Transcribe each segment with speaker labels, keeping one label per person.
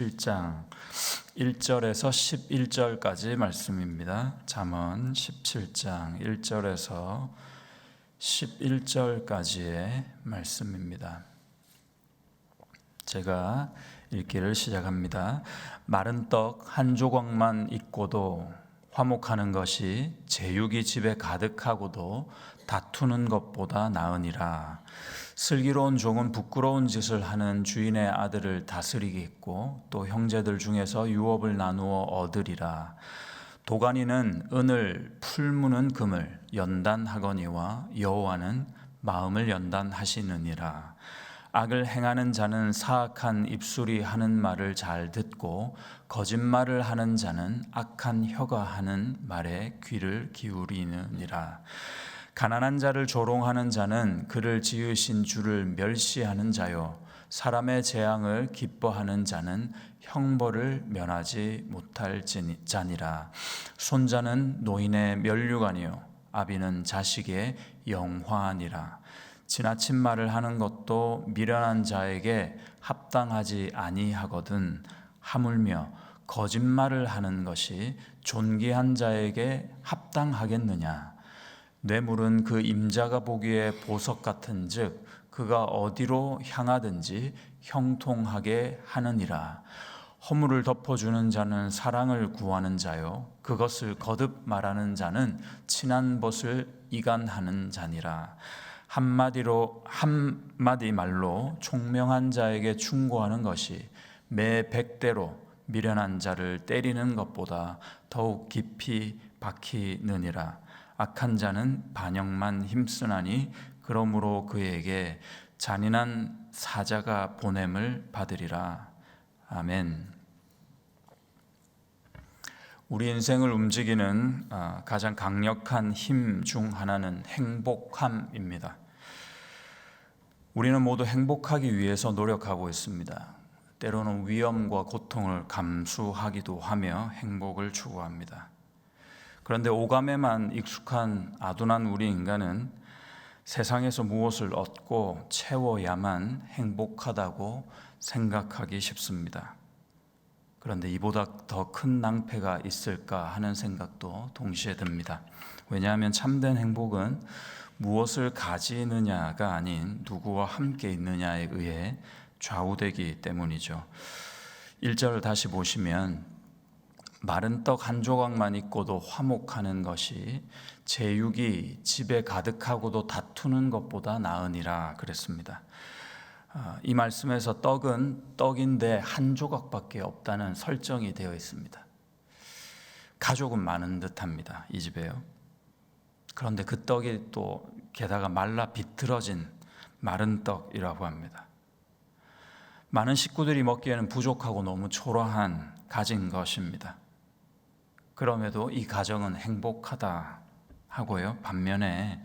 Speaker 1: 1장 1절에서 11절까지 말씀입니다. 잠언 17장 1절에서 11절까지의 말씀입니다. 제가 읽기를 시작합니다. 마른 떡 한 조각만 있고도 화목하는 것이 제육이 집에 가득하고도 다투는 것보다 나으니라. 슬기로운 종은 부끄러운 짓을 하는 주인의 아들을 다스리겠고 또 형제들 중에서 유업을 나누어 얻으리라. 도가니는 은을, 풀무는 금을 연단하거니와 여호와는 마음을 연단하시느니라. 악을 행하는 자는 사악한 입술이 하는 말을 잘 듣고 거짓말을 하는 자는 악한 혀가 하는 말에 귀를 기울이느니라. 가난한 자를 조롱하는 자는 그를 지으신 주를 멸시하는 자요, 사람의 재앙을 기뻐하는 자는 형벌을 면하지 못할 자니라. 손자는 노인의 면류관이요 아비는 자식의 영화니라. 지나친 말을 하는 것도 미련한 자에게 합당하지 아니하거든 하물며 거짓말을 하는 것이 존귀한 자에게 합당하겠느냐. 뇌물은 그 임자가 보기에 보석 같은즉 그가 어디로 향하든지 형통하게 하느니라. 허물을 덮어주는 자는 사랑을 구하는 자요 그것을 거듭 말하는 자는 친한 벗을 이간하는 자니라. 한마디 말로 총명한 자에게 충고하는 것이 매 100대로 미련한 자를 때리는 것보다 더욱 깊이 박히느니라. 악한 자는 반역만 힘쓰나니 그러므로 그에게 잔인한 사자가 보냄을 받으리라. 아멘. 우리 인생을 움직이는 가장 강력한 힘 중 하나는 행복함입니다. 우리는 모두 행복하기 위해서 노력하고 있습니다. 때로는 위험과 고통을 감수하기도 하며 행복을 추구합니다. 그런데 오감에만 익숙한 아둔한 우리 인간은 세상에서 무엇을 얻고 채워야만 행복하다고 생각하기 쉽습니다. 그런데 이보다 더 큰 낭패가 있을까 하는 생각도 동시에 듭니다. 왜냐하면 참된 행복은 무엇을 가지느냐가 아닌 누구와 함께 있느냐에 의해 좌우되기 때문이죠. 1절을 다시 보시면 마른 떡 한 조각만 있고도 화목하는 것이 제육이 집에 가득하고도 다투는 것보다 나으니라 그랬습니다. 이 말씀에서 떡은 떡인데 한 조각밖에 없다는 설정이 되어 있습니다. 가족은 많은 듯합니다. 이 집에요. 그런데 그 떡이 또 게다가 말라 비틀어진 마른 떡이라고 합니다. 많은 식구들이 먹기에는 부족하고 너무 초라한 가진 것입니다. 그럼에도 이 가정은 행복하다 하고요. 반면에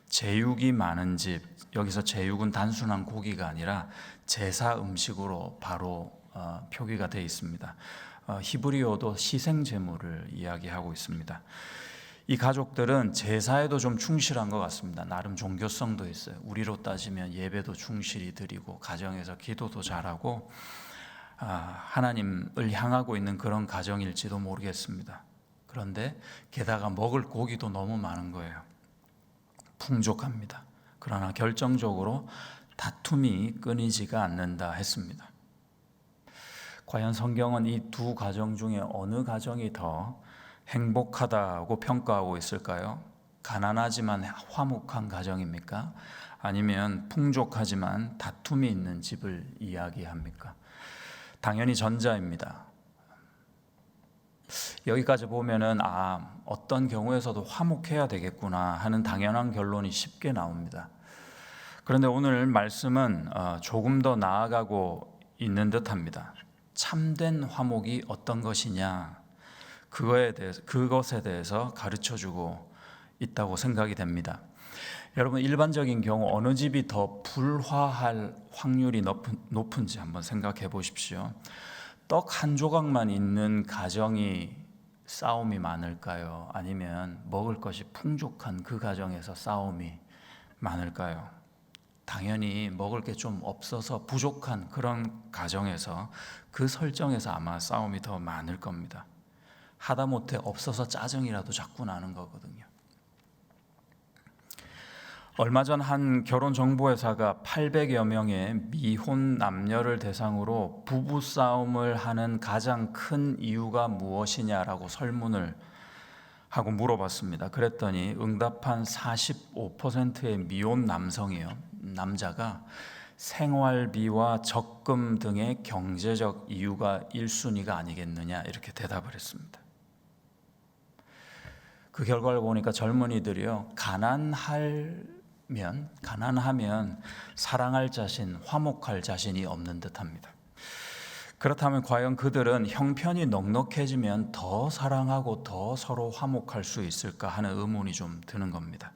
Speaker 1: 제육이 많은 집, 여기서 제육은 단순한 고기가 아니라 제사 음식으로 바로 표기가 되어 있습니다. 히브리어도 희생 제물을 이야기하고 있습니다. 이 가족들은 제사에도 좀 충실한 것 같습니다. 나름 종교성도 있어요. 우리로 따지면 예배도 충실히 드리고 가정에서 기도도 잘하고 하나님을 향하고 있는 그런 가정일지도 모르겠습니다. 그런데 게다가 먹을 고기도 너무 많은 거예요. 풍족합니다. 그러나 결정적으로 다툼이 끊이지가 않는다 했습니다. 과연 성경은 이 두 가정 중에 어느 가정이 더 행복하다고 평가하고 있을까요? 가난하지만 화목한 가정입니까? 아니면 풍족하지만 다툼이 있는 집을 이야기합니까? 당연히 전자입니다. 여기까지 보면은 어떤 경우에서도 화목해야 되겠구나 하는 당연한 결론이 쉽게 나옵니다. 그런데 오늘 말씀은 조금 더 나아가고 있는 듯합니다. 참된 화목이 어떤 것이냐, 그것에 대해서 가르쳐주고 있다고 생각이 됩니다. 여러분, 일반적인 경우 어느 집이 더 불화할 확률이 높은지 한번 생각해 보십시오. 떡 한 조각만 있는 가정이 싸움이 많을까요? 아니면 먹을 것이 풍족한 그 가정에서 싸움이 많을까요? 당연히 먹을 게 좀 없어서 부족한 그런 가정에서 그 설정에서 아마 싸움이 더 많을 겁니다. 하다못해 없어서 짜증이라도 자꾸 나는 거거든요. 얼마 전 한 결혼정보회사가 800여 명의 미혼 남녀를 대상으로 부부싸움을 하는 가장 큰 이유가 무엇이냐라고 설문을 하고 물어봤습니다. 그랬더니 응답한 45%의 미혼 남자가 생활비와 적금 등의 경제적 이유가 1순위가 아니겠느냐 이렇게 대답을 했습니다. 그 결과를 보니까 젊은이들이요, 가난하면 사랑할 자신, 화목할 자신이 없는 듯합니다. 그렇다면 과연 그들은 형편이 넉넉해지면 더 사랑하고 더 서로 화목할 수 있을까 하는 의문이 좀 드는 겁니다.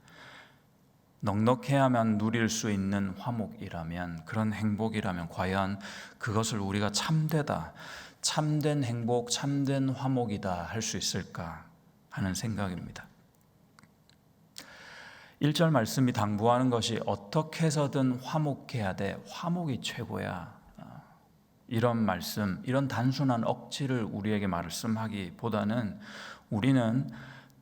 Speaker 1: 넉넉해야만 누릴 수 있는 화목이라면, 그런 행복이라면 과연 그것을 우리가 참되다, 참된 행복, 참된 화목이다 할 수 있을까 하는 생각입니다. 1절 말씀이 당부하는 것이 어떻게 해서든 화목해야 돼, 화목이 최고야, 이런 말씀, 이런 단순한 억지를 우리에게 말씀하기보다는 우리는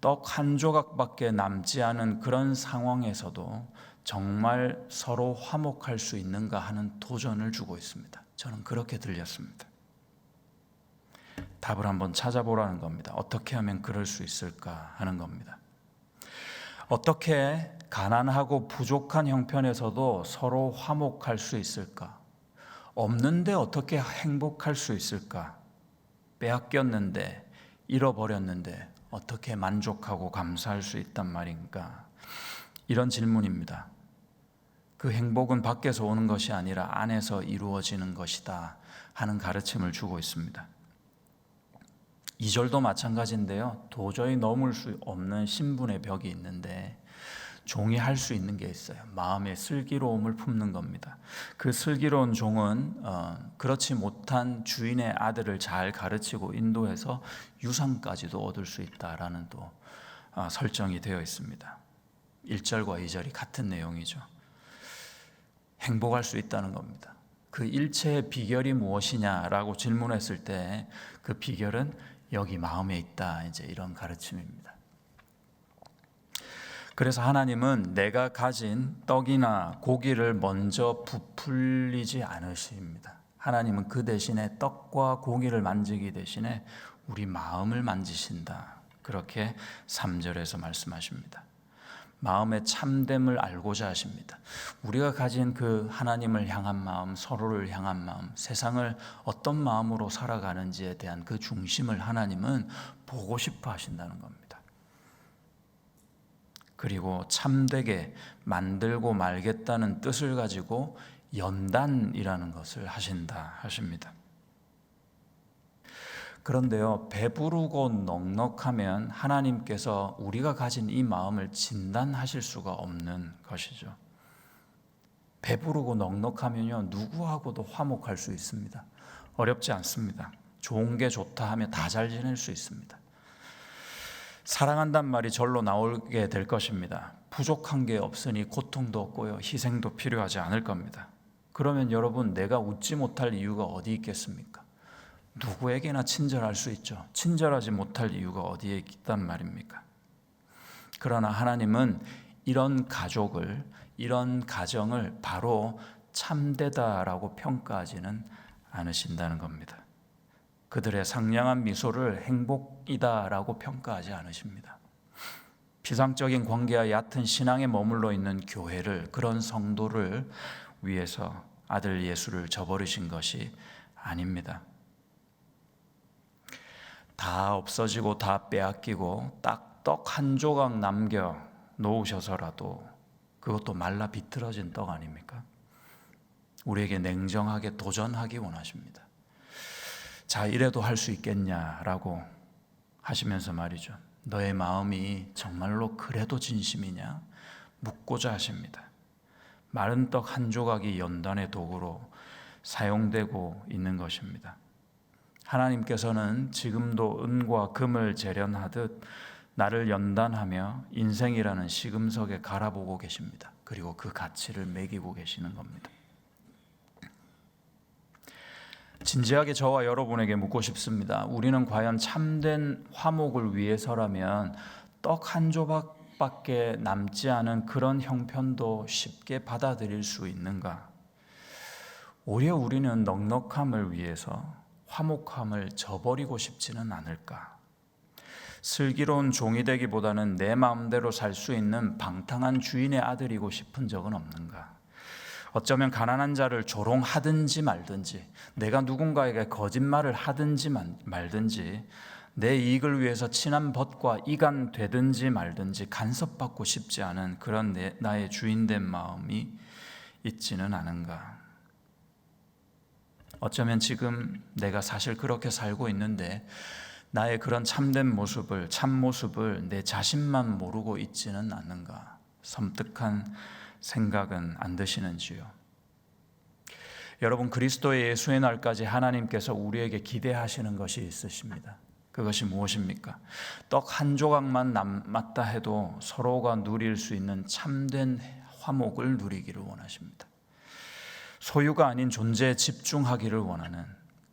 Speaker 1: 떡 한 조각밖에 남지 않은 그런 상황에서도 정말 서로 화목할 수 있는가 하는 도전을 주고 있습니다. 저는 그렇게 들렸습니다. 답을 한번 찾아보라는 겁니다. 어떻게 하면 그럴 수 있을까 하는 겁니다. 어떻게 가난하고 부족한 형편에서도 서로 화목할 수 있을까? 없는데 어떻게 행복할 수 있을까? 빼앗겼는데, 잃어버렸는데 어떻게 만족하고 감사할 수 있단 말인가? 이런 질문입니다. 그 행복은 밖에서 오는 것이 아니라 안에서 이루어지는 것이다 하는 가르침을 주고 있습니다. 2절도 마찬가지인데요. 도저히 넘을 수 없는 신분의 벽이 있는데 종이 할 수 있는 게 있어요. 마음의 슬기로움을 품는 겁니다. 그 슬기로운 종은 그렇지 못한 주인의 아들을 잘 가르치고 인도해서 유산까지도 얻을 수 있다라는 또 설정이 되어 있습니다. 1절과 2절이 같은 내용이죠. 행복할 수 있다는 겁니다. 그 일체의 비결이 무엇이냐라고 질문했을 때 그 비결은 여기 마음에 있다, 이제 이런 가르침입니다. 그래서 하나님은 내가 가진 떡이나 고기를 먼저 부풀리지 않으십니다. 하나님은 그 대신에 떡과 고기를 만지기 대신에 우리 마음을 만지신다. 그렇게 3절에서 말씀하십니다. 마음의 참됨을 알고자 하십니다. 우리가 가진 그 하나님을 향한 마음, 서로를 향한 마음, 세상을 어떤 마음으로 살아가는지에 대한 그 중심을 하나님은 보고 싶어 하신다는 겁니다. 그리고 참되게 만들고 말겠다는 뜻을 가지고 연단이라는 것을 하십니다. 그런데요, 배부르고 넉넉하면 하나님께서 우리가 가진 이 마음을 진단하실 수가 없는 것이죠. 배부르고 넉넉하면요, 누구하고도 화목할 수 있습니다. 어렵지 않습니다. 좋은 게 좋다 하면 다 잘 지낼 수 있습니다. 사랑한단 말이 절로 나오게 될 것입니다. 부족한 게 없으니 고통도 없고요, 희생도 필요하지 않을 겁니다. 그러면 여러분, 내가 웃지 못할 이유가 어디 있겠습니까? 누구에게나 친절할 수 있죠. 친절하지 못할 이유가 어디에 있단 말입니까? 그러나 하나님은 이런 가족을, 이런 가정을 바로 참되다라고 평가하지는 않으신다는 겁니다. 그들의 상냥한 미소를 행복이다라고 평가하지 않으십니다. 피상적인 관계와 얕은 신앙에 머물러 있는 교회를, 그런 성도를 위해서 아들 예수를 저버리신 것이 아닙니다. 다 없어지고 다 빼앗기고 딱 떡 한 조각 남겨 놓으셔서라도 그것도 말라 비틀어진 떡 아닙니까? 우리에게 냉정하게 도전하기 원하십니다. 자, 이래도 할 수 있겠냐라고 하시면서 말이죠. 너의 마음이 정말로 그래도 진심이냐? 묻고자 하십니다. 마른 떡 한 조각이 연단의 도구로 사용되고 있는 것입니다. 하나님께서는 지금도 은과 금을 재련하듯 나를 연단하며 인생이라는 시금석에 갈아보고 계십니다. 그리고 그 가치를 매기고 계시는 겁니다. 진지하게 저와 여러분에게 묻고 싶습니다. 우리는 과연 참된 화목을 위해서라면 떡 한 조각밖에 남지 않은 그런 형편도 쉽게 받아들일 수 있는가? 오히려 우리는 넉넉함을 위해서 화목함을 저버리고 싶지는 않을까? 슬기로운 종이 되기보다는 내 마음대로 살 수 있는 방탕한 주인의 아들이고 싶은 적은 없는가? 어쩌면 가난한 자를 조롱하든지 말든지, 내가 누군가에게 거짓말을 하든지 말든지, 내 이익을 위해서 친한 벗과 이간 되든지 말든지 간섭받고 싶지 않은 그런 나의 주인된 마음이 있지는 않은가? 어쩌면 지금 내가 사실 그렇게 살고 있는데 나의 그런 참된 모습을, 참모습을 내 자신만 모르고 있지는 않는가? 섬뜩한 생각은 안 드시는지요? 여러분, 그리스도의 예수의 날까지 하나님께서 우리에게 기대하시는 것이 있으십니다. 그것이 무엇입니까? 떡 한 조각만 남았다 해도 서로가 누릴 수 있는 참된 화목을 누리기를 원하십니다. 소유가 아닌 존재에 집중하기를 원하는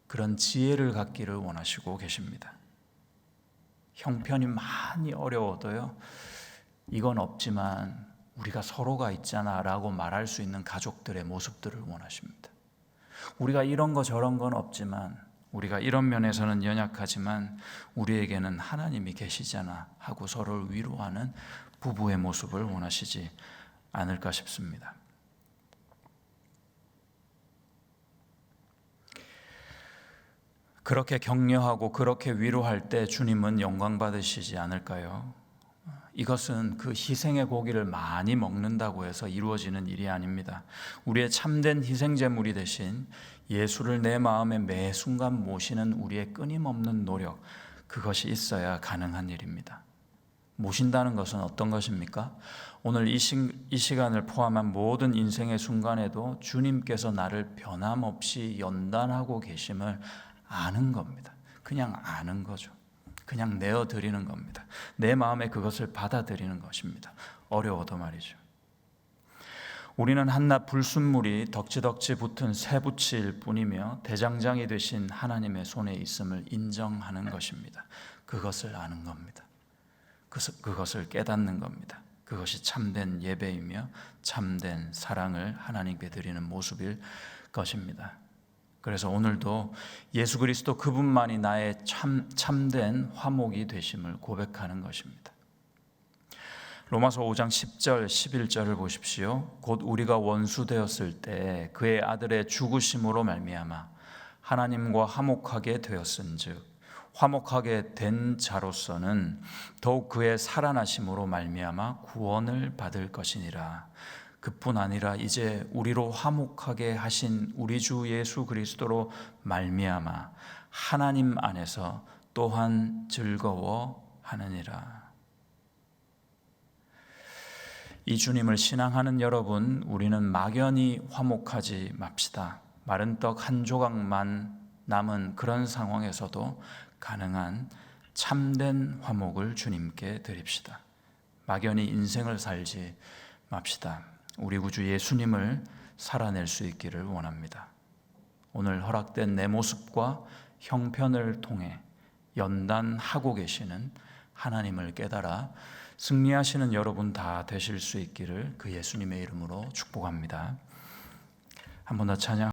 Speaker 1: 그런 지혜를 갖기를 원하시고 계십니다. 형편이 많이 어려워도요, 이건 없지만 우리가 서로가 있잖아 라고 말할 수 있는 가족들의 모습들을 원하십니다. 우리가 이런 거 저런 건 없지만, 우리가 이런 면에서는 연약하지만 우리에게는 하나님이 계시잖아 하고 서로를 위로하는 부부의 모습을 원하시지 않을까 싶습니다. 그렇게 격려하고 그렇게 위로할 때 주님은 영광 받으시지 않을까요? 이것은 그 희생의 고기를 많이 먹는다고 해서 이루어지는 일이 아닙니다. 우리의 참된 희생제물이 되신 예수를 내 마음에 매 순간 모시는 우리의 끊임없는 노력, 그것이 있어야 가능한 일입니다. 모신다는 것은 어떤 것입니까? 오늘 이 시간을 포함한 모든 인생의 순간에도 주님께서 나를 변함없이 연단하고 계심을 아는 겁니다. 그냥 아는 거죠. 그냥 내어드리는 겁니다. 내 마음에 그것을 받아들이는 것입니다. 어려워도 말이죠. 우리는 한낱 불순물이 덕지덕지 붙은 쇠붙일 뿐이며 대장장이 되신 하나님의 손에 있음을 인정하는 것입니다. 그것을 아는 겁니다. 그것을 깨닫는 겁니다. 그것이 참된 예배이며 참된 사랑을 하나님께 드리는 모습일 것입니다. 그래서 오늘도 예수 그리스도 그분만이 나의 참된 화목이 되심을 고백하는 것입니다. 로마서 5장 10절 11절을 보십시오. 곧 우리가 원수 되었을 때 그의 아들의 죽으심으로 말미암아 하나님과 화목하게 되었은즉 화목하게 된 자로서는 더욱 그의 살아나심으로 말미암아 구원을 받을 것이니라. 그뿐 아니라 이제 우리로 화목하게 하신 우리 주 예수 그리스도로 말미암아 하나님 안에서 또한 즐거워하느니라. 이 주님을 신앙하는 여러분, 우리는 막연히 화목하지 맙시다. 마른 떡 한 조각만 남은 그런 상황에서도 가능한 참된 화목을 주님께 드립시다. 막연히 인생을 살지 맙시다. 우리 구주 예수님을 살아낼 수 있기를 원합니다. 오늘 허락된 내 모습과 형편을 통해 연단하고 계시는 하나님을 깨달아 승리하시는 여러분 다 되실 수 있기를 그 예수님의 이름으로 축복합니다. 한 번 더 찬양.